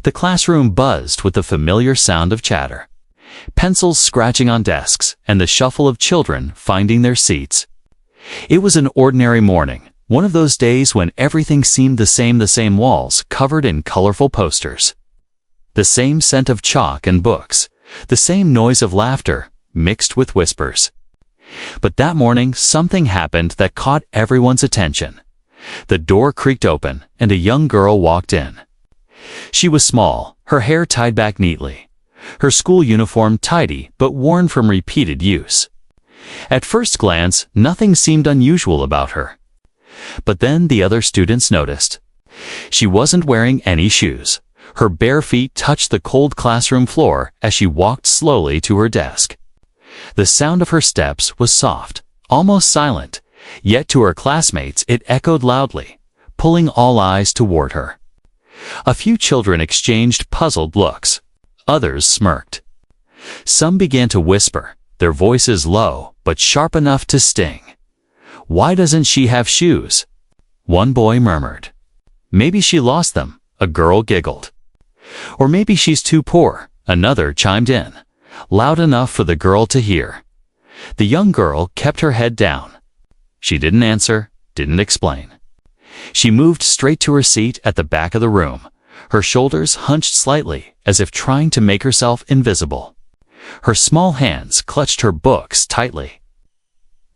The classroom buzzed with the familiar sound of chatter. Pencils scratching on desks, and the shuffle of children finding their seats. It was an ordinary morning, one of those days when everything seemed the same walls covered in colorful posters. The same scent of chalk and books, the same noise of laughter, mixed with whispers. But that morning something happened that caught everyone's attention. The door creaked open, and a young girl walked in. She was small, her hair tied back neatly, her school uniform tidy but worn from repeated use. At first glance, nothing seemed unusual about her. But then the other students noticed. She wasn't wearing any shoes. Her bare feet touched the cold classroom floor as she walked slowly to her desk. The sound of her steps was soft, almost silent, yet to her classmates it echoed loudly, pulling all eyes toward her. A few children exchanged puzzled looks. Others smirked. Some began to whisper, their voices low but sharp enough to sting. "Why doesn't she have shoes?" One boy murmured. "Maybe she lost them," a girl giggled. "Or maybe she's too poor," another chimed in, loud enough for the girl to hear. The young girl kept her head down. She didn't answer, didn't explain. She moved straight to her seat at the back of the room, her shoulders hunched slightly as if trying to make herself invisible. Her small hands clutched her books tightly,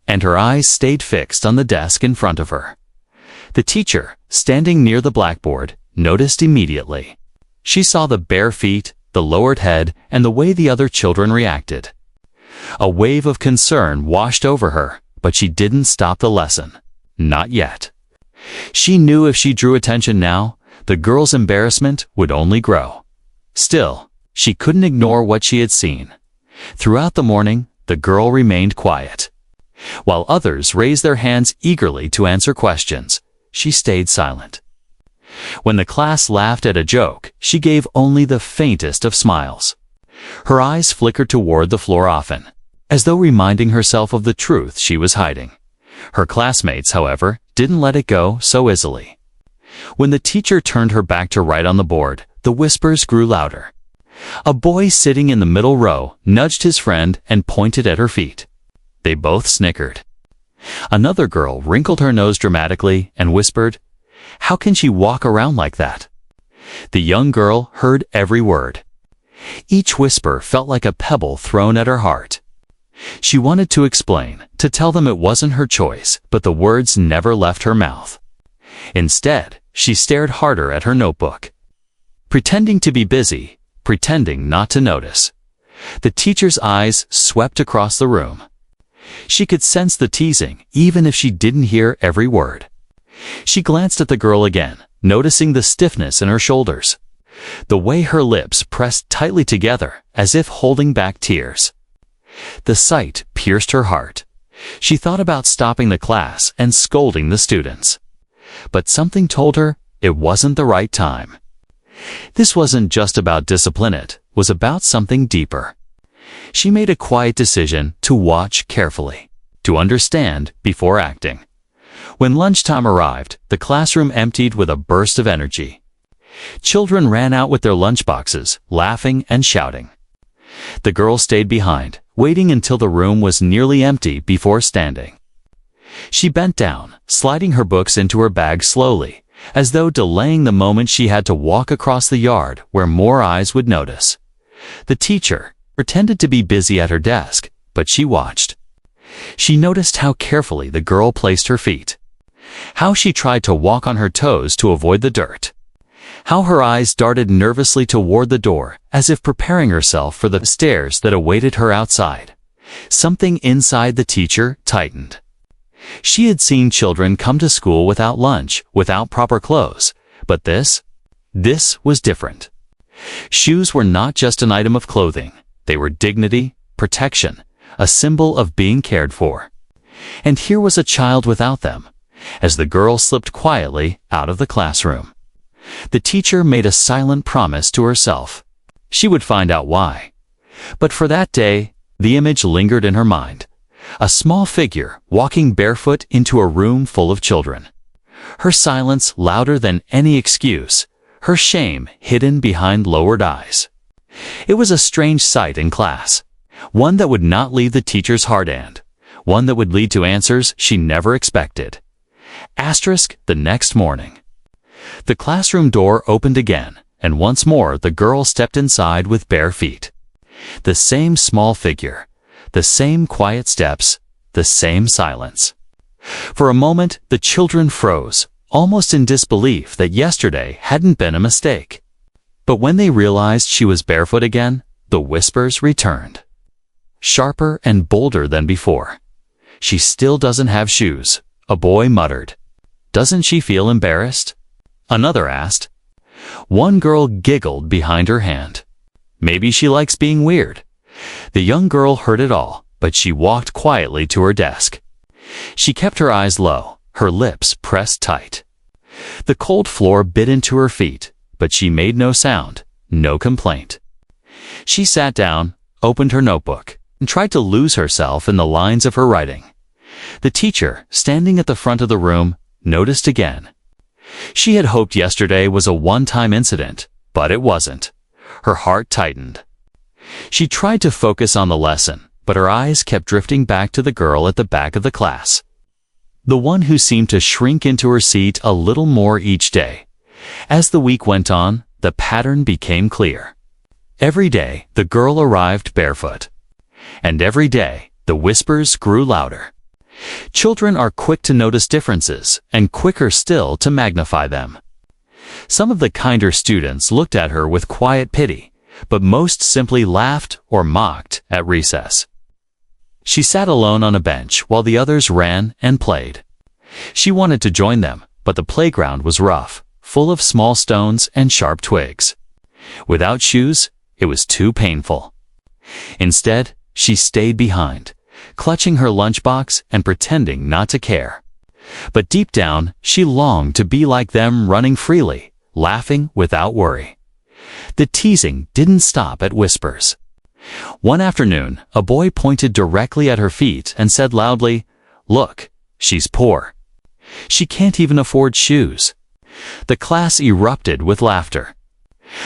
and her eyes stayed fixed on the desk in front of her. The teacher, standing near the blackboard, noticed immediately. She saw the bare feet, the lowered head, and the way the other children reacted. A wave of concern washed over her, but she didn't stop the lesson. Not yet. She knew if she drew attention now, the girl's embarrassment would only grow. Still, she couldn't ignore what she had seen. Throughout the morning, the girl remained quiet. While others raised their hands eagerly to answer questions, she stayed silent. When the class laughed at a joke, she gave only the faintest of smiles. Her eyes flickered toward the floor often, as though reminding herself of the truth she was hiding. Her classmates, however, didn't let it go so easily. When the teacher turned her back to write on the board, the whispers grew louder. A boy sitting in the middle row nudged his friend and pointed at her feet. They both snickered. Another girl wrinkled her nose dramatically and whispered, "How can she walk around like that?" The young girl heard every word. Each whisper felt like a pebble thrown at her heart. She wanted to explain, to tell them it wasn't her choice, but the words never left her mouth. Instead, she stared harder at her notebook, pretending to be busy, pretending not to notice. The teacher's eyes swept across the room. She could sense the teasing, even if she didn't hear every word. She glanced at the girl again, noticing the stiffness in her shoulders, the way her lips pressed tightly together as if holding back tears. The sight pierced her heart. She thought about stopping the class and scolding the students. But something told her it wasn't the right time. This wasn't just about discipline, it was about something deeper. She made a quiet decision to watch carefully, to understand before acting. When lunchtime arrived, the classroom emptied with a burst of energy. Children ran out with their lunchboxes, laughing and shouting. The girl stayed behind, waiting until the room was nearly empty before standing. She bent down, sliding her books into her bag slowly, as though delaying the moment she had to walk across the yard where more eyes would notice. The teacher pretended to be busy at her desk, but she watched. She noticed how carefully the girl placed her feet, how she tried to walk on her toes to avoid the dirt, how her eyes darted nervously toward the door as if preparing herself for the stares that awaited her outside. Something inside the teacher tightened. She had seen children come to school without lunch, without proper clothes, but this was different. Shoes were not just an item of clothing. They were dignity, protection, a symbol of being cared for. And here was a child without them, as the girl slipped quietly out of the classroom. The teacher made a silent promise to herself. She would find out why. But for that day, the image lingered in her mind. A small figure walking barefoot into a room full of children. Her silence louder than any excuse, her shame hidden behind lowered eyes. It was a strange sight in class, one that would not leave the teacher's hard end, one that would lead to answers she never expected. The next morning. The classroom door opened again, and once more the girl stepped inside with bare feet. The same small figure, the same quiet steps, the same silence. For a moment, the children froze, almost in disbelief that yesterday hadn't been a mistake. But when they realized she was barefoot again, the whispers returned. Sharper and bolder than before. "She still doesn't have shoes," a boy muttered. "Doesn't she feel embarrassed?" Another asked. One girl giggled behind her hand. "Maybe she likes being weird." The young girl heard it all, but she walked quietly to her desk. She kept her eyes low, her lips pressed tight. The cold floor bit into her feet, but she made no sound, no complaint. She sat down, opened her notebook, and tried to lose herself in the lines of her writing. The teacher, standing at the front of the room, noticed again. She had hoped yesterday was a one-time incident, but it wasn't. Her heart tightened. She tried to focus on the lesson, but her eyes kept drifting back to the girl at the back of the class. The one who seemed to shrink into her seat a little more each day. As the week went on, the pattern became clear. Every day, the girl arrived barefoot. And every day, the whispers grew louder. Children are quick to notice differences, and quicker still to magnify them. Some of the kinder students looked at her with quiet pity, but most simply laughed or mocked at recess. She sat alone on a bench while the others ran and played. She wanted to join them, but the playground was rough, full of small stones and sharp twigs. Without shoes, it was too painful. Instead, she stayed behind, clutching her lunchbox and pretending not to care. But deep down, she longed to be like them, running freely, laughing without worry. The teasing didn't stop at whispers. One afternoon, a boy pointed directly at her feet and said loudly, "Look, she's poor. She can't even afford shoes." The class erupted with laughter.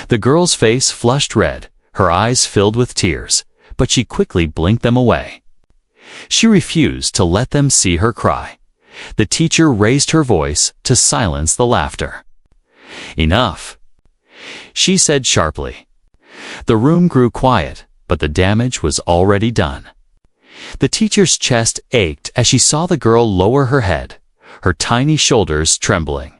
The girl's face flushed red, her eyes filled with tears, but she quickly blinked them away. She refused to let them see her cry. The teacher raised her voice to silence the laughter. "Enough," she said sharply. The room grew quiet, but the damage was already done. The teacher's chest ached as she saw the girl lower her head, her tiny shoulders trembling.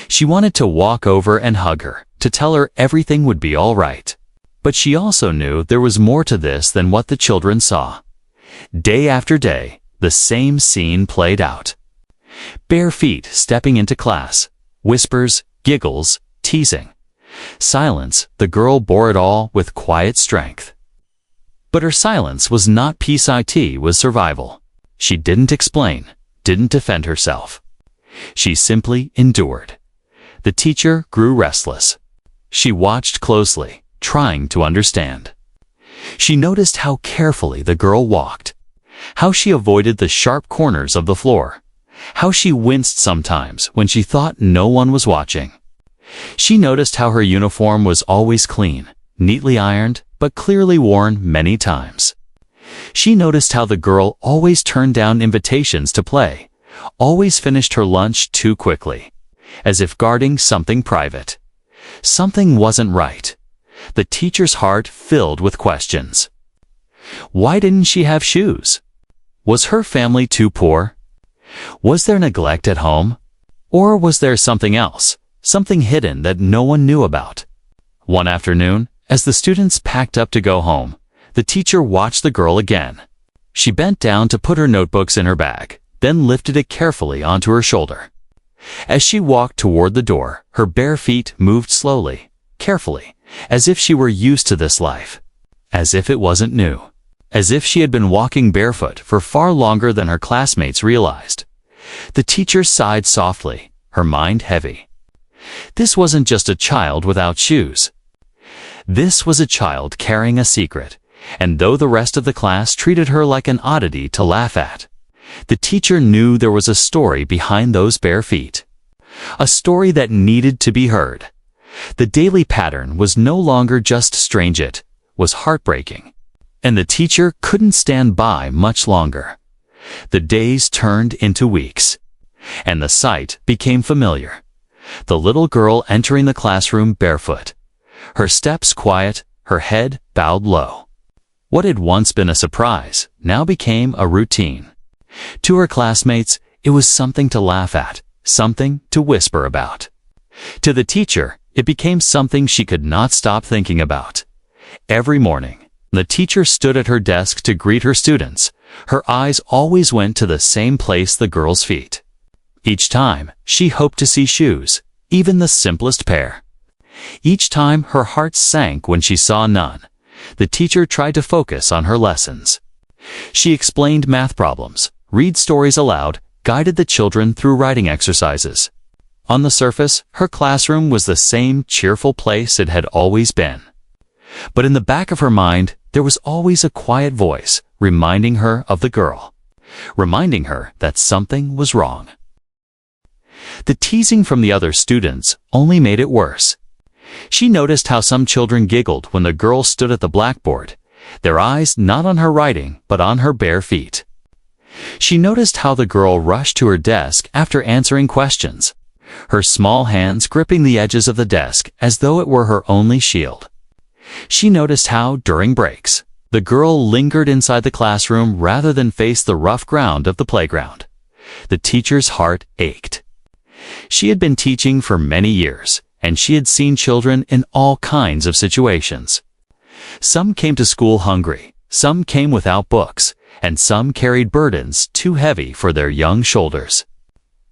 She wanted to walk over and hug her, to tell her everything would be all right. But she also knew there was more to this than what the children saw. Day after day, the same scene played out. Bare feet stepping into class, whispers, giggles, teasing. Silence, the girl bore it all with quiet strength. But her silence was not peace, it was survival. She didn't explain, didn't defend herself. She simply endured. The teacher grew restless. She watched closely, trying to understand. She noticed how carefully the girl walked, how she avoided the sharp corners of the floor, how she winced sometimes when she thought no one was watching. She noticed how her uniform was always clean, neatly ironed, but clearly worn many times. She noticed how the girl always turned down invitations to play, always finished her lunch too quickly, as if guarding something private. Something wasn't right. The teacher's heart filled with questions. Why didn't she have shoes? Was her family too poor? Was there neglect at home? Or was there something else? Something hidden that no one knew about? One afternoon, as the students packed up to go home, the teacher watched the girl again. She bent down to put her notebooks in her bag, then lifted it carefully onto her shoulder. As she walked toward the door, her bare feet moved slowly, carefully, as if she were used to this life, as if it wasn't new, as if she had been walking barefoot for far longer than her classmates realized. The teacher sighed softly, her mind heavy. This wasn't just a child without shoes. This was a child carrying a secret, and though the rest of the class treated her like an oddity to laugh at, the teacher knew there was a story behind those bare feet. A story that needed to be heard. The daily pattern was no longer just strange, it was heartbreaking. And the teacher couldn't stand by much longer. The days turned into weeks, and the sight became familiar. The little girl entering the classroom barefoot, her steps quiet, her head bowed low. What had once been a surprise now became a routine. To her classmates, it was something to laugh at, something to whisper about. To the teacher, it became something she could not stop thinking about. Every morning, the teacher stood at her desk to greet her students. Her eyes always went to the same place, the girl's feet. Each time, she hoped to see shoes, even the simplest pair. Each time, her heart sank when she saw none. The teacher tried to focus on her lessons. She explained math problems, read stories aloud, guided the children through writing exercises. On the surface, her classroom was the same cheerful place it had always been. But in the back of her mind, there was always a quiet voice reminding her of the girl, reminding her that something was wrong. The teasing from the other students only made it worse. She noticed how some children giggled when the girl stood at the blackboard, their eyes not on her writing but on her bare feet. She noticed how the girl rushed to her desk after answering questions, her small hands gripping the edges of the desk as though it were her only shield. She noticed how, during breaks, the girl lingered inside the classroom rather than face the rough ground of the playground. The teacher's heart ached. She had been teaching for many years, and she had seen children in all kinds of situations. Some came to school hungry, some came without books, and some carried burdens too heavy for their young shoulders.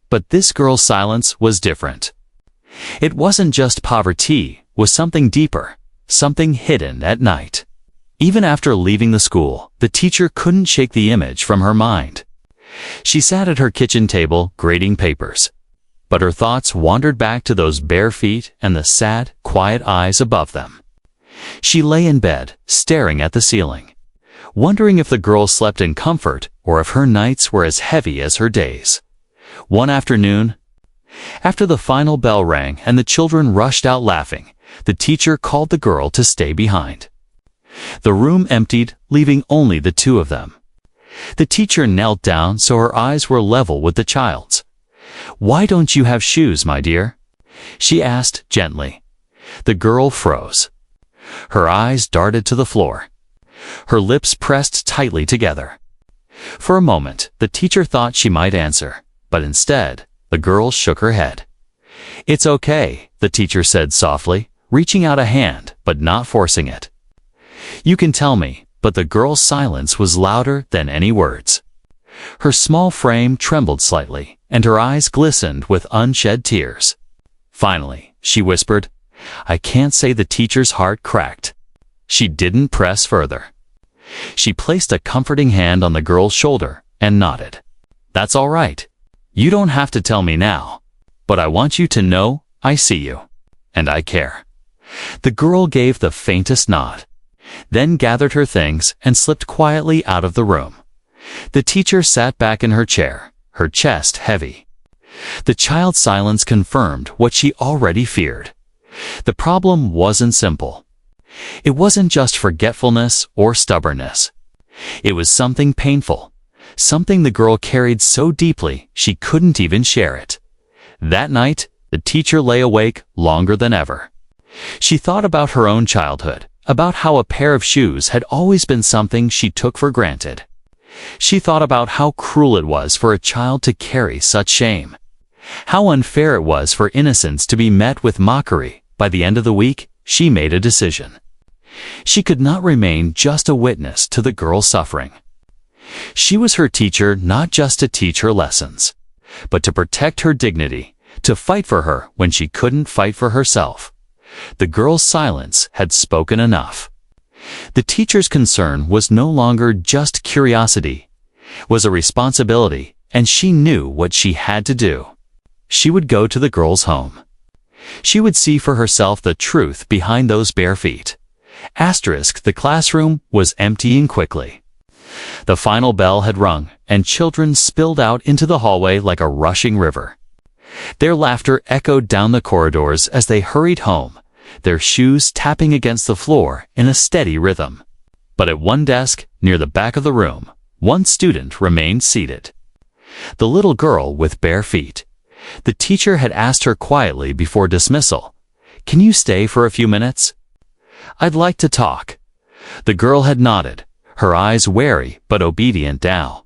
But this girl's silence was different. It wasn't just poverty, it was something deeper, something hidden at night. Even after leaving the school, the teacher couldn't shake the image from her mind. She sat at her kitchen table, grading papers. But her thoughts wandered back to those bare feet and the sad, quiet eyes above them. She lay in bed, staring at the ceiling, wondering if the girl slept in comfort or if her nights were as heavy as her days. One afternoon, after the final bell rang and the children rushed out laughing, the teacher called the girl to stay behind. The room emptied, leaving only the two of them. The teacher knelt down so her eyes were level with the child's. "Why don't you have shoes, my dear?" she asked gently. The girl froze. Her eyes darted to the floor. Her lips pressed tightly together. For a moment, the teacher thought she might answer, but instead, the girl shook her head. "It's okay," the teacher said softly, reaching out a hand but not forcing it. "You can tell me," but the girl's silence was louder than any words. Her small frame trembled slightly, and her eyes glistened with unshed tears. Finally, she whispered, "I can't." Say the teacher's heart cracked. She didn't press further. She placed a comforting hand on the girl's shoulder and nodded. "That's all right. You don't have to tell me now, but I want you to know I see you, and I care." The girl gave the faintest nod, then gathered her things and slipped quietly out of the room. The teacher sat back in her chair, her chest heavy. The child's silence confirmed what she already feared. The problem wasn't simple. It wasn't just forgetfulness or stubbornness. It was something painful, something the girl carried so deeply she couldn't even share it. That night, the teacher lay awake longer than ever. She thought about her own childhood, about how a pair of shoes had always been something she took for granted. She thought about how cruel it was for a child to carry such shame, how unfair it was for innocence to be met with mockery. By the end of the week, she made a decision. She could not remain just a witness to the girl's suffering. She was her teacher not just to teach her lessons, but to protect her dignity, to fight for her when she couldn't fight for herself. The girl's silence had spoken enough. The teacher's concern was no longer just curiosity, it was a responsibility, and she knew what she had to do. She would go to the girl's home. She would see for herself the truth behind those bare feet. The classroom was emptying quickly. The final bell had rung, and children spilled out into the hallway like a rushing river. Their laughter echoed down the corridors as they hurried home, their shoes tapping against the floor in a steady rhythm. But at one desk, near the back of the room, one student remained seated. The little girl with bare feet. The teacher had asked her quietly before dismissal, "Can you stay for a few minutes?" "I'd like to talk." The girl had nodded, her eyes wary but obedient now.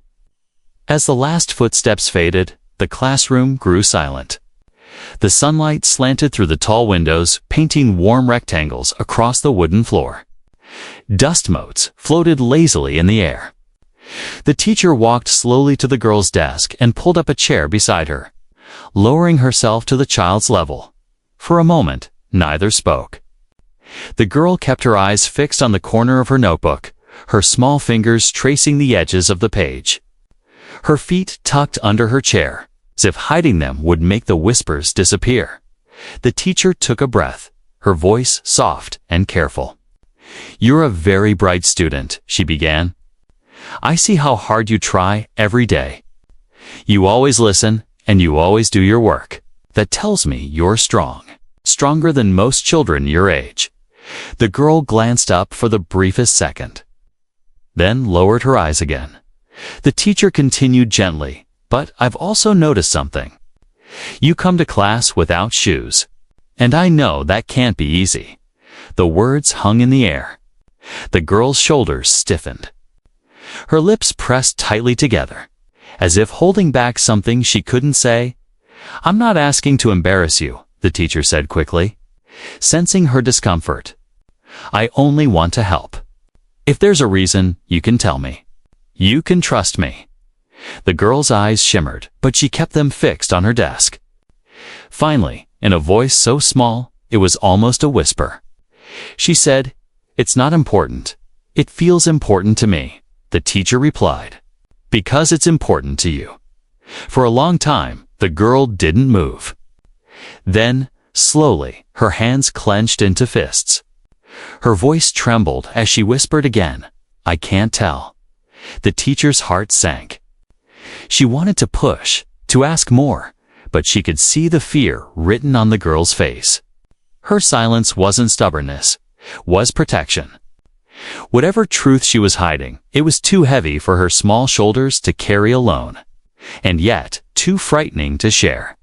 As the last footsteps faded, the classroom grew silent. The sunlight slanted through the tall windows, painting warm rectangles across the wooden floor. Dust motes floated lazily in the air. The teacher walked slowly to the girl's desk and pulled up a chair beside her, lowering herself to the child's level. For a moment, neither spoke. The girl kept her eyes fixed on the corner of her notebook, her small fingers tracing the edges of the page. Her feet tucked under her chair, as if hiding them would make the whispers disappear. The teacher took a breath, her voice soft and careful. "You're a very bright student," she began. "I see how hard you try every day. You always listen, and you always do your work. That tells me you're strong, stronger than most children your age." The girl glanced up for the briefest second, then lowered her eyes again. The teacher continued gently, "But I've also noticed something. You come to class without shoes. And I know that can't be easy." The words hung in the air. The girl's shoulders stiffened. Her lips pressed tightly together, as if holding back something she couldn't say. "I'm not asking to embarrass you," the teacher said quickly, sensing her discomfort. "I only want to help. If there's a reason, you can tell me. You can trust me." The girl's eyes shimmered, but she kept them fixed on her desk. Finally, in a voice so small, it was almost a whisper, she said, "It's not important. It feels important to me." The teacher replied, "Because it's important to you." For a long time, the girl didn't move. Then, slowly, her hands clenched into fists. Her voice trembled as she whispered again, "I can't tell." The teacher's heart sank. She wanted to push, to ask more, but she could see the fear written on the girl's face. Her silence wasn't stubbornness, was protection. Whatever truth she was hiding, it was too heavy for her small shoulders to carry alone, and yet too frightening to share.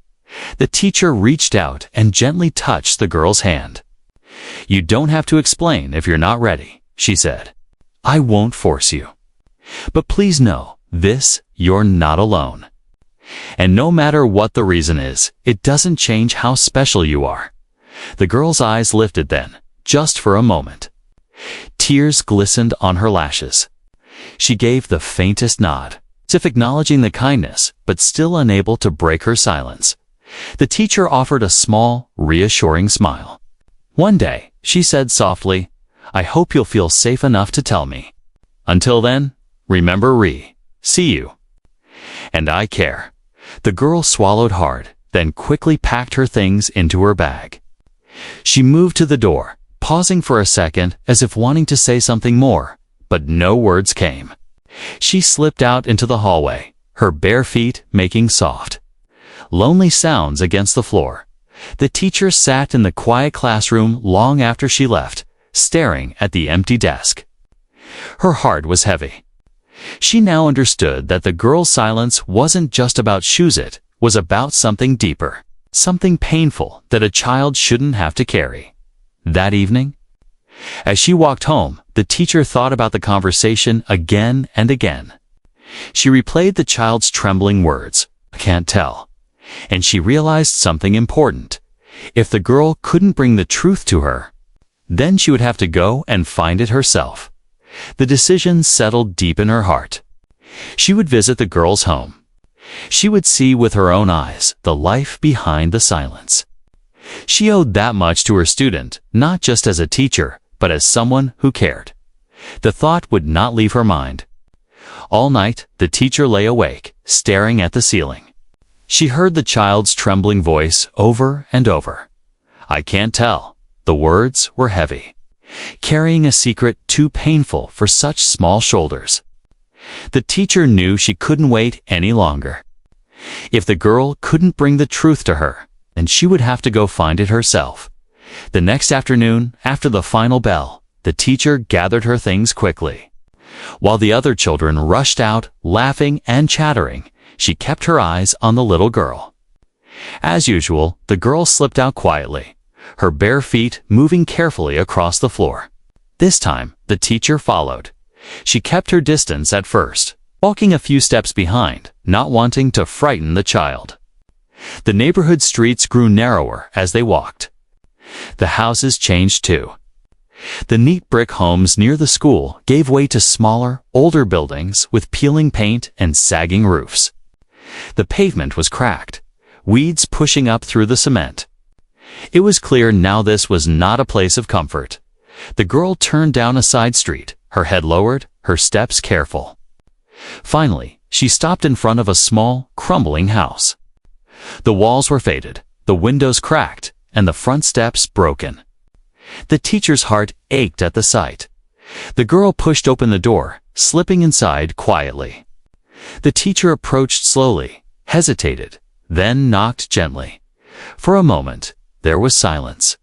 The teacher reached out and gently touched the girl's hand. "You don't have to explain if you're not ready," she said. "I won't force you. But please know this, you're not alone. And no matter what the reason is, it doesn't change how special you are." The girl's eyes lifted then, just for a moment. Tears glistened on her lashes. She gave the faintest nod, as if acknowledging the kindness, but still unable to break her silence. The teacher offered a small, reassuring smile. "One day," she said softly, "I hope you'll feel safe enough to tell me. Until then, remember see you. And I care." The girl swallowed hard, then quickly packed her things into her bag. She moved to the door, pausing for a second as if wanting to say something more, but no words came. She slipped out into the hallway, her bare feet making soft, lonely sounds against the floor. The teacher sat in the quiet classroom long after she left, staring at the empty desk. Her heart was heavy. She now understood that the girl's silence wasn't just about shoes, it was about something deeper, something painful that a child shouldn't have to carry. That evening, as she walked home, the teacher thought about the conversation again and again. She replayed the child's trembling words, "I can't tell," and she realized something important. If the girl couldn't bring the truth to her, then she would have to go and find it herself. The decision settled deep in her heart. She would visit the girl's home. She would see with her own eyes the life behind the silence. She owed that much to her student, not just as a teacher, but as someone who cared. The thought would not leave her mind. All night, the teacher lay awake, staring at the ceiling. She heard the child's trembling voice over and over. "I can't tell." The words were heavy, carrying a secret too painful for such small shoulders. The teacher knew she couldn't wait any longer. If the girl couldn't bring the truth to her, then she would have to go find it herself. The next afternoon, after the final bell, the teacher gathered her things quickly. While the other children rushed out, laughing and chattering, she kept her eyes on the little girl. As usual, the girl slipped out quietly, her bare feet moving carefully across the floor. This time, the teacher followed. She kept her distance at first, walking a few steps behind, not wanting to frighten the child. The neighborhood streets grew narrower as they walked. The houses changed too. The neat brick homes near the school gave way to smaller, older buildings with peeling paint and sagging roofs. The pavement was cracked, weeds pushing up through the cement. It was clear now this was not a place of comfort. The girl turned down a side street, her head lowered, her steps careful. Finally, she stopped in front of a small, crumbling house. The walls were faded, the windows cracked, and the front steps broken. The teacher's heart ached at the sight. The girl pushed open the door, slipping inside quietly. The teacher approached slowly, hesitated, then knocked gently. For a moment, there was silence.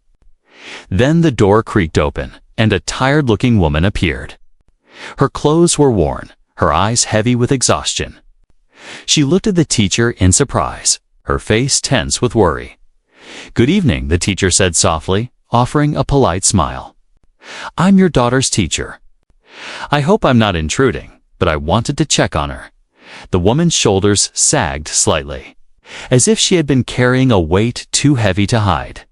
Then the door creaked open, and a tired-looking woman appeared. Her clothes were worn, her eyes heavy with exhaustion. She looked at the teacher in surprise, her face tense with worry. "Good evening," the teacher said softly, offering a polite smile. "I'm your daughter's teacher. I hope I'm not intruding, but I wanted to check on her." The woman's shoulders sagged slightly, as if she had been carrying a weight too heavy to hide.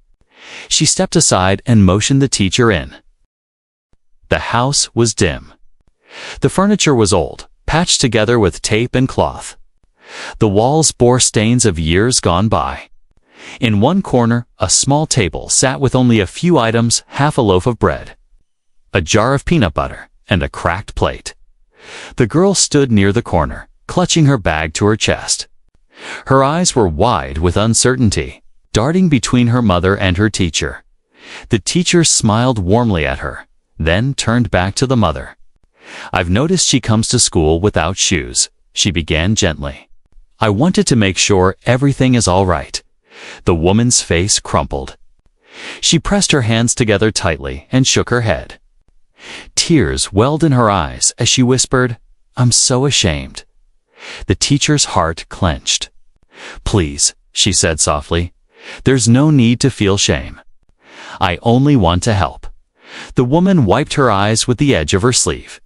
She stepped aside and motioned the teacher in. The house was dim. The furniture was old, patched together with tape and cloth. The walls bore stains of years gone by. In one corner, a small table sat with only a few items, half a loaf of bread, a jar of peanut butter, and a cracked plate. The girl stood near the corner, clutching her bag to her chest. Her eyes were wide with uncertainty, darting between her mother and her teacher. The teacher smiled warmly at her, then turned back to the mother. "I've noticed she comes to school without shoes," she began gently. "I wanted to make sure everything is all right." The woman's face crumpled. She pressed her hands together tightly and shook her head. Tears welled in her eyes as she whispered, "I'm so ashamed." The teacher's heart clenched. "Please," she said softly, "there's no need to feel shame. I only want to help." The woman wiped her eyes with the edge of her sleeve.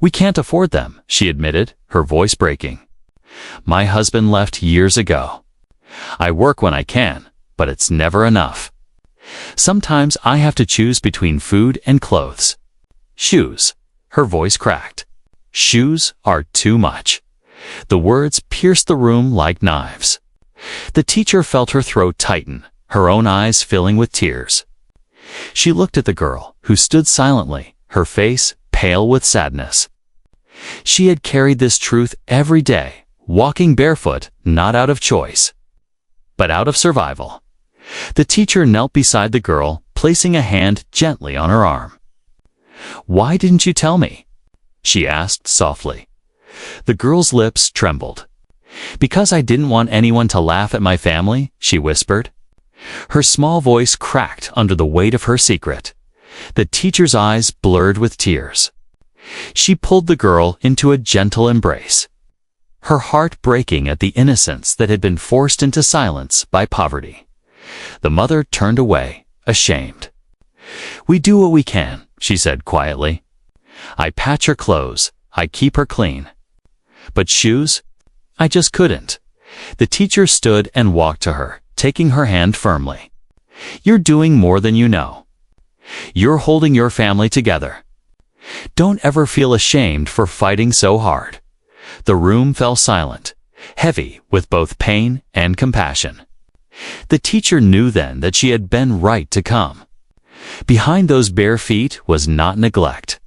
"We can't afford them," she admitted, her voice breaking. "My husband left years ago. I work when I can, but it's never enough. Sometimes I have to choose between food and clothes. Shoes." Her voice cracked. "Shoes are too much." The words pierced the room like knives. The teacher felt her throat tighten, her own eyes filling with tears. She looked at the girl, who stood silently, her face pale with sadness. She had carried this truth every day, walking barefoot, not out of choice, but out of survival. The teacher knelt beside the girl, placing a hand gently on her arm. "Why didn't you tell me?" she asked softly. The girl's lips trembled. "Because I didn't want anyone to laugh at my family," she whispered. Her small voice cracked under the weight of her secret. The teacher's eyes blurred with tears. She pulled the girl into a gentle embrace, her heart breaking at the innocence that had been forced into silence by poverty. The mother turned away, ashamed. "We do what we can," she said quietly. "I patch her clothes, I keep her clean. But shoes? I just couldn't." The teacher stood and walked to her, taking her hand firmly. "You're doing more than you know. You're holding your family together. Don't ever feel ashamed for fighting so hard." The room fell silent, heavy with both pain and compassion. The teacher knew then that she had been right to come. Behind those bare feet was not neglect,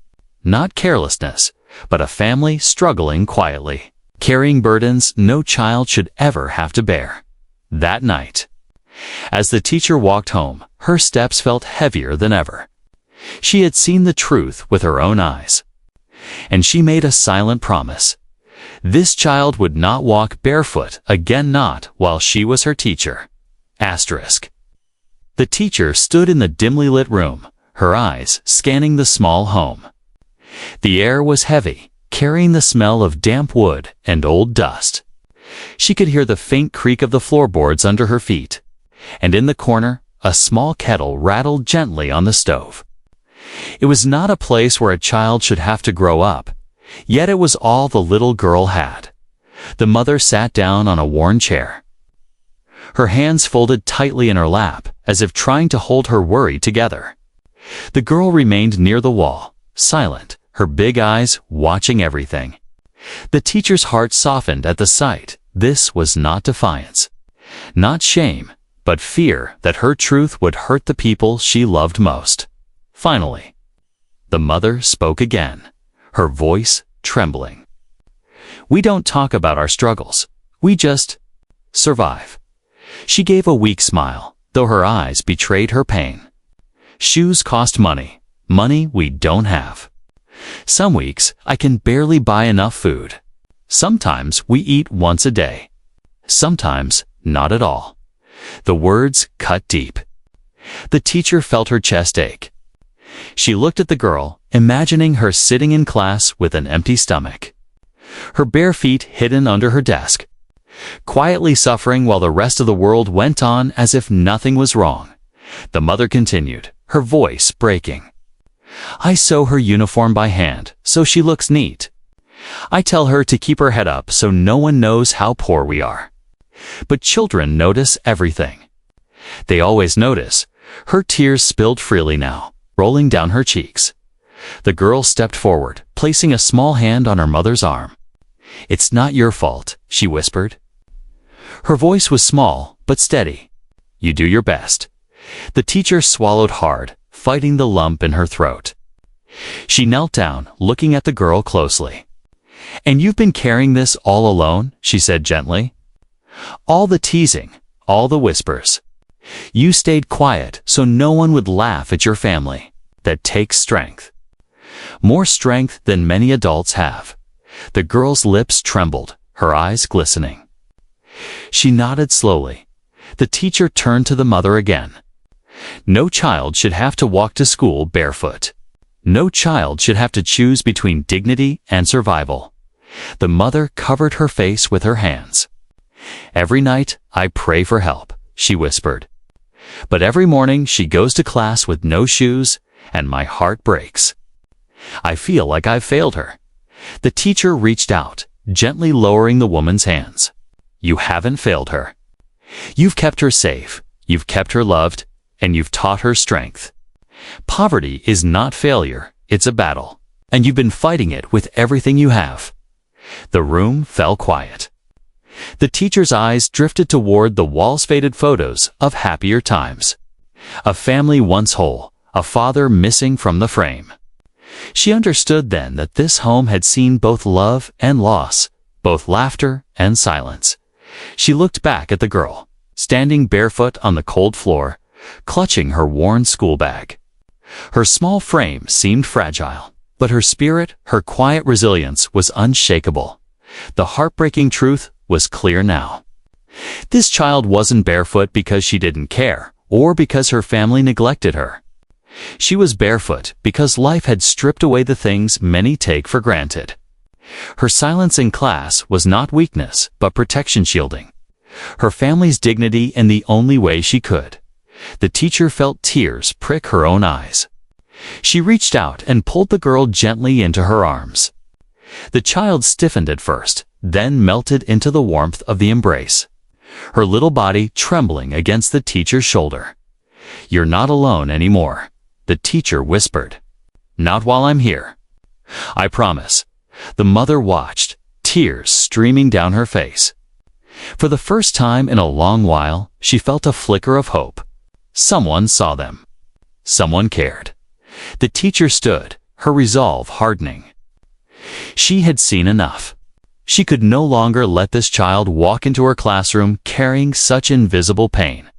not carelessness, but a family struggling quietly, carrying burdens no child should ever have to bear. That night, as the teacher walked home, her steps felt heavier than ever. She had seen the truth with her own eyes, and she made a silent promise. This child would not walk barefoot again, not while she was her teacher. Asterisk. The teacher stood in the dimly lit room, her eyes scanning the small home. The air was heavy, carrying the smell of damp wood and old dust. She could hear the faint creak of the floorboards under her feet, and in the corner, a small kettle rattled gently on the stove. It was not a place where a child should have to grow up, yet it was all the little girl had. The mother sat down on a worn chair, her hands folded tightly in her lap, as if trying to hold her worry together. The girl remained near the wall, silent, her big eyes watching everything. The teacher's heart softened at the sight. This was not defiance, not shame, but fear that her truth would hurt the people she loved most. Finally, the mother spoke again, her voice trembling. "We don't talk about our struggles. We just survive." She gave a weak smile, though her eyes betrayed her pain. "Shoes cost money, money we don't have. Some weeks I can barely buy enough food. Sometimes we eat once a day. Sometimes not at all." The words cut deep. The teacher felt her chest ache. She looked at the girl, imagining her sitting in class with an empty stomach, her bare feet hidden under her desk, quietly suffering while the rest of the world went on as if nothing was wrong. The mother continued, her voice breaking. "I sew her uniform by hand, so she looks neat. I tell her to keep her head up so no one knows how poor we are. But children notice everything. They always notice." Her tears spilled freely now, rolling down her cheeks. The girl stepped forward, placing a small hand on her mother's arm. "It's not your fault," she whispered. Her voice was small, but steady. "You do your best." The teacher swallowed hard, fighting the lump in her throat. She knelt down, looking at the girl closely. "And you've been carrying this all alone?" she said gently. "All the teasing, all the whispers. You stayed quiet so no one would laugh at your family. That takes strength. More strength than many adults have." The girl's lips trembled, her eyes glistening. She nodded slowly. The teacher turned to the mother again. "No child should have to walk to school barefoot. No child should have to choose between dignity and survival." The mother covered her face with her hands. "Every night I pray for help," she whispered. "But every morning she goes to class with no shoes, and my heart breaks. I feel like I've failed her." The teacher reached out, gently lowering the woman's hands. "You haven't failed her. You've kept her safe, you've kept her loved, and you've taught her strength. Poverty is not failure, it's a battle, and you've been fighting it with everything you have." The room fell quiet. The teacher's eyes drifted toward the wall's faded photos of happier times. A family once whole, a father missing from the frame. She understood then that this home had seen both love and loss, both laughter and silence. She looked back at the girl, standing barefoot on the cold floor, clutching her worn school bag. Her small frame seemed fragile, but her spirit, her quiet resilience was unshakable. The heartbreaking truth was clear now. This child wasn't barefoot because she didn't care, or because her family neglected her. She was barefoot because life had stripped away the things many take for granted. Her silence in class was not weakness, but protection shielding. Her family's dignity in the only way she could. The teacher felt tears prick her own eyes. She reached out and pulled the girl gently into her arms. The child stiffened at first, then melted into the warmth of the embrace, her little body trembling against the teacher's shoulder. "You're not alone anymore," the teacher whispered. "Not while I'm here. I promise." The mother watched, tears streaming down her face. For the first time in a long while, she felt a flicker of hope. Someone saw them. Someone cared. The teacher stood, her resolve hardening. She had seen enough. She could no longer let this child walk into her classroom carrying such invisible pain.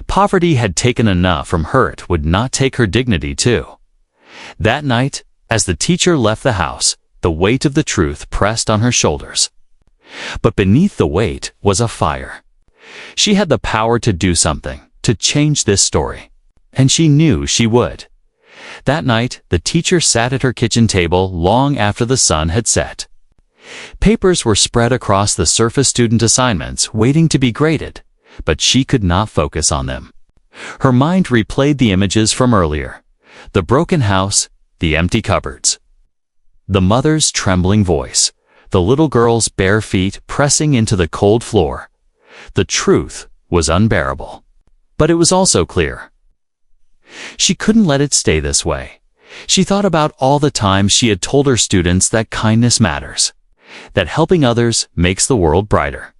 Poverty had taken enough from her, it would not take her dignity too. That night, as the teacher left the house, the weight of the truth pressed on her shoulders. But beneath the weight was a fire. She had the power to do something, to change this story. And she knew she would. That night, the teacher sat at her kitchen table long after the sun had set. Papers were spread across the surface student assignments, waiting to be graded, but she could not focus on them. Her mind replayed the images from earlier: the broken house, the empty cupboards, the mother's trembling voice, the little girl's bare feet pressing into the cold floor. The truth was unbearable. But it was also clear. She couldn't let it stay this way. She thought about all the times she had told her students that kindness matters, that helping others makes the world brighter.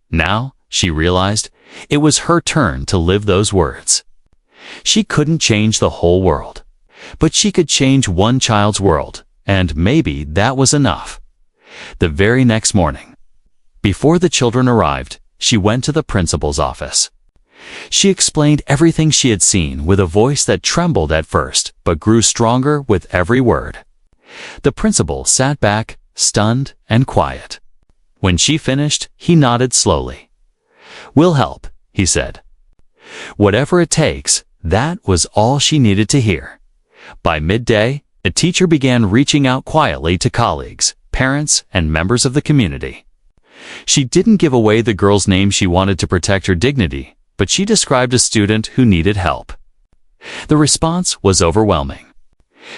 Now, she realized, it was her turn to live those words. She couldn't change the whole world, but she could change one child's world, and maybe that was enough. The very next morning, before the children arrived, she went to the principal's office. She explained everything she had seen with a voice that trembled at first but grew stronger with every word. The principal sat back, stunned and quiet. When she finished, he nodded slowly. "We'll help," he said. Whatever it takes, that was all she needed to hear. By midday, the teacher began reaching out quietly to colleagues, parents, and members of the community. She didn't give away the girl's name. She wanted to protect her dignity, but she described a student who needed help. The response was overwhelming.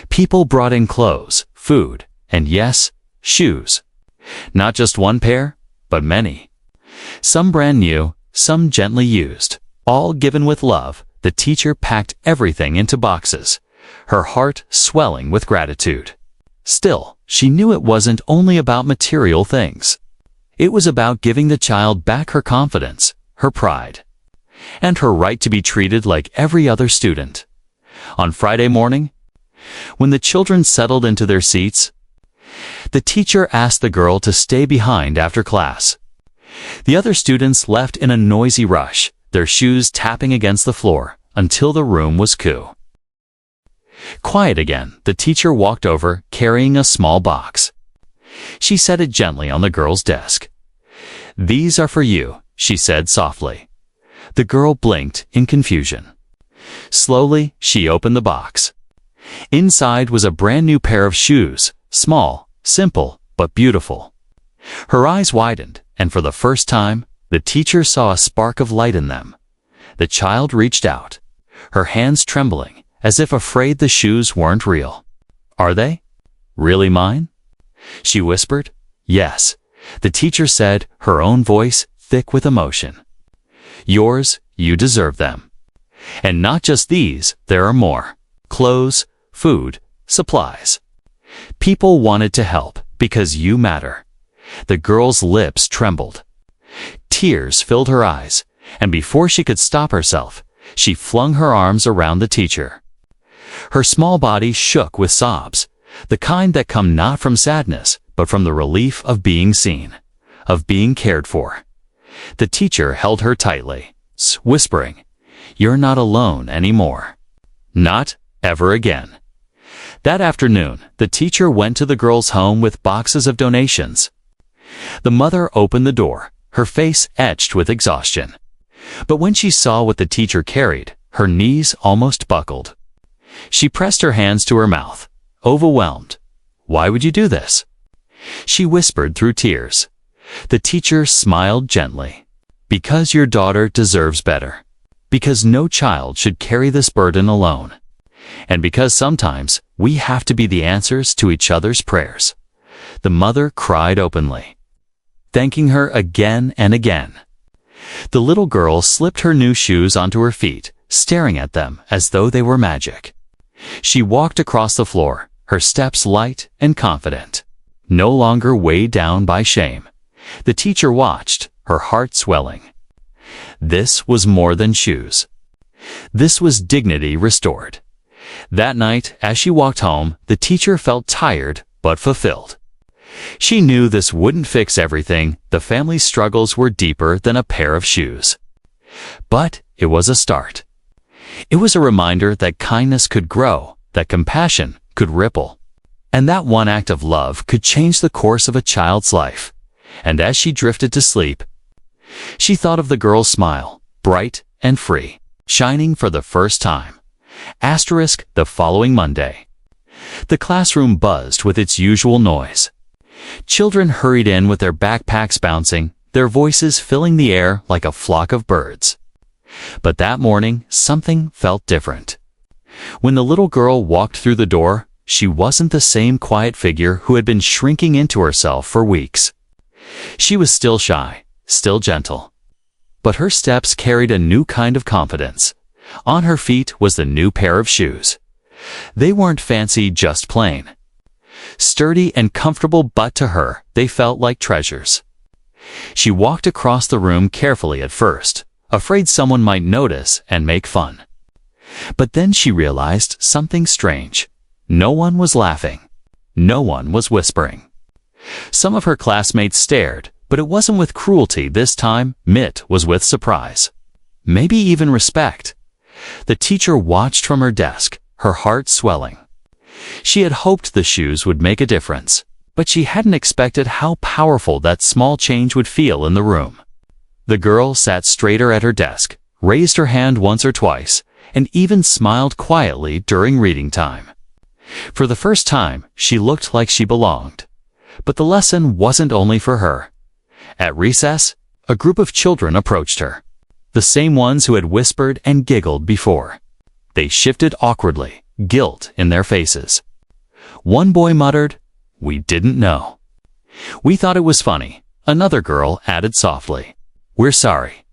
People brought in clothes, food, and yes, shoes. Not just one pair, but many. Some brand new, some gently used, all given with love. The teacher packed everything into boxes, her heart swelling with gratitude. Still, she knew it wasn't only about material things. It was about giving the child back her confidence, her pride, and her right to be treated like every other student. On Friday morning, when the children settled into their seats, the teacher asked the girl to stay behind after class. The other students left in a noisy rush, their shoes tapping against the floor, until the room was cool. Quiet again, the teacher walked over, carrying a small box. She set it gently on the girl's desk. "These are for you," she said softly. The girl blinked in confusion. Slowly, she opened the box. Inside was a brand new pair of shoes, small, simple, but beautiful. Her eyes widened, and for the first time, the teacher saw a spark of light in them. The child reached out, her hands trembling, as if afraid the shoes weren't real. "Are they? Really mine?" she whispered. "Yes," the teacher said, her own voice thick with emotion. "Yours, you deserve them. And not just these, there are more. Clothes, food, supplies. People wanted to help because you matter." The girl's lips trembled. Tears filled her eyes, and before she could stop herself, she flung her arms around the teacher. Her small body shook with sobs, the kind that come not from sadness, but from the relief of being seen, of being cared for. The teacher held her tightly, whispering, "You're not alone anymore. Not ever again." That afternoon, the teacher went to the girl's home with boxes of donations. The mother opened the door, her face etched with exhaustion. But when she saw what the teacher carried, her knees almost buckled. She pressed her hands to her mouth, overwhelmed. "Why would you do this?" she whispered through tears. The teacher smiled gently. "Because your daughter deserves better. Because no child should carry this burden alone. And because sometimes we have to be the answers to each other's prayers." The mother cried openly, thanking her again and again. The little girl slipped her new shoes onto her feet, staring at them as though they were magic. She walked across the floor, her steps light and confident, no longer weighed down by shame. The teacher watched, her heart swelling. This was more than shoes. This was dignity restored. That night, as she walked home, the teacher felt tired but fulfilled. She knew this wouldn't fix everything. The family's struggles were deeper than a pair of shoes. But it was a start. It was a reminder that kindness could grow, that compassion could ripple, And that one act of love could change the course of a child's life. And as she drifted to sleep, she thought of the girl's smile, bright and free, shining for the first time. The following Monday. The classroom buzzed with its usual noise. Children hurried in with their backpacks bouncing, their voices filling the air like a flock of birds. But that morning, something felt different. When the little girl walked through the door, she wasn't the same quiet figure who had been shrinking into herself for weeks. She was still shy, still gentle. But her steps carried a new kind of confidence. On her feet was the new pair of shoes. They weren't fancy, just plain. Sturdy and comfortable, but to her, they felt like treasures. She walked across the room carefully at first, afraid someone might notice and make fun. But then she realized something strange. No one was laughing. No one was whispering. Some of her classmates stared, but it wasn't with cruelty this time. It was with surprise. Maybe even respect. The teacher watched from her desk, her heart swelling. She had hoped the shoes would make a difference, but she hadn't expected how powerful that small change would feel in the room. The girl sat straighter at her desk, raised her hand once or twice, and even smiled quietly during reading time. For the first time, she looked like she belonged. But the lesson wasn't only for her. At recess, a group of children approached her, the same ones who had whispered and giggled before. They shifted awkwardly, guilt in their faces. One boy muttered, "We didn't know." "We thought it was funny," another girl added softly. "We're sorry."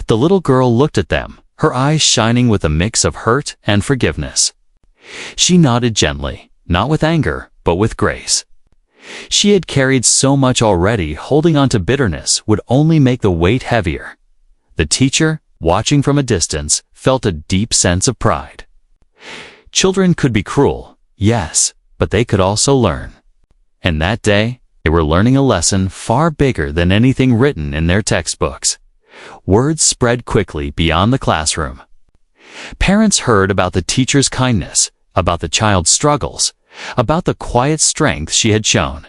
The little girl looked at them, her eyes shining with a mix of hurt and forgiveness. She nodded gently, not with anger, but with grace. She had carried so much already, holding on to bitterness would only make the weight heavier. The teacher, watching from a distance, felt a deep sense of pride. Children could be cruel, yes, but they could also learn. And that day, they were learning a lesson far bigger than anything written in their textbooks. Words spread quickly beyond the classroom. Parents heard about the teacher's kindness, about the child's struggles, about the quiet strength she had shown.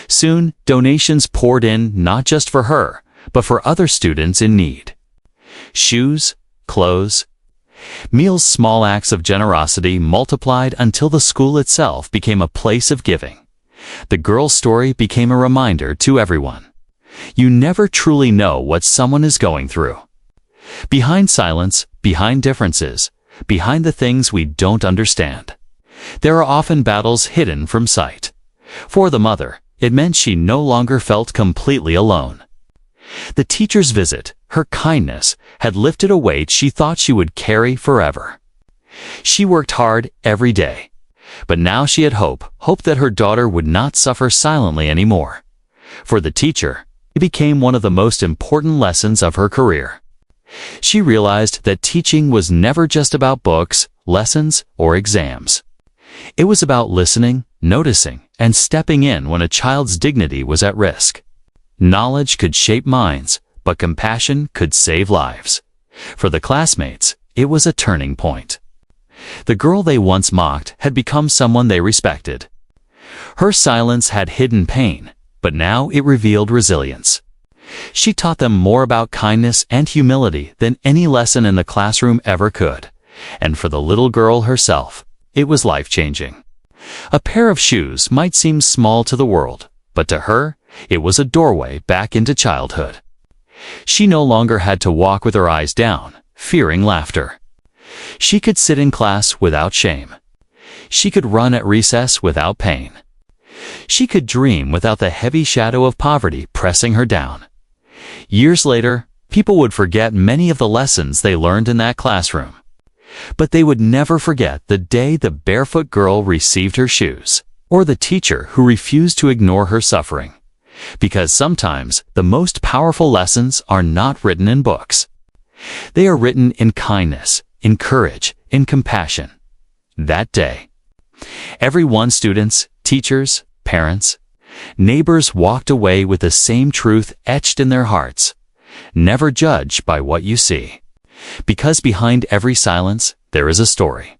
Soon, donations poured in not just for her, but for other students in need. Shoes, clothes, meals, small acts of generosity multiplied until the school itself became a place of giving. The girl's story became a reminder to everyone. You never truly know what someone is going through. Behind silence, behind differences, behind the things we don't understand, there are often battles hidden from sight. For the mother, it meant she no longer felt completely alone. The teacher's visit, her kindness, had lifted a weight she thought she would carry forever. She worked hard every day, but now she had hope that her daughter would not suffer silently anymore. For the teacher, it became one of the most important lessons of her career. She realized that teaching was never just about books, lessons, or exams. It was about listening, noticing, and stepping in when a child's dignity was at risk. Knowledge could shape minds, but compassion could save lives. For the classmates, it was a turning point. The girl they once mocked had become someone they respected. Her silence had hidden pain, but now it revealed resilience. She taught them more about kindness and humility than any lesson in the classroom ever could. And for the little girl herself, it was life-changing. A pair of shoes might seem small to the world, but to her, it was a doorway back into childhood. She no longer had to walk with her eyes down, fearing laughter. She could sit in class without shame. She could run at recess without pain. She could dream without the heavy shadow of poverty pressing her down. Years later, people would forget many of the lessons they learned in that classroom. But they would never forget the day the barefoot girl received her shoes, or the teacher who refused to ignore her suffering. Because sometimes the most powerful lessons are not written in books. They are written in kindness, in courage, in compassion. That day, everyone, students, teachers, parents, neighbors, walked away with the same truth etched in their hearts. Never judge by what you see. Because behind every silence, there is a story.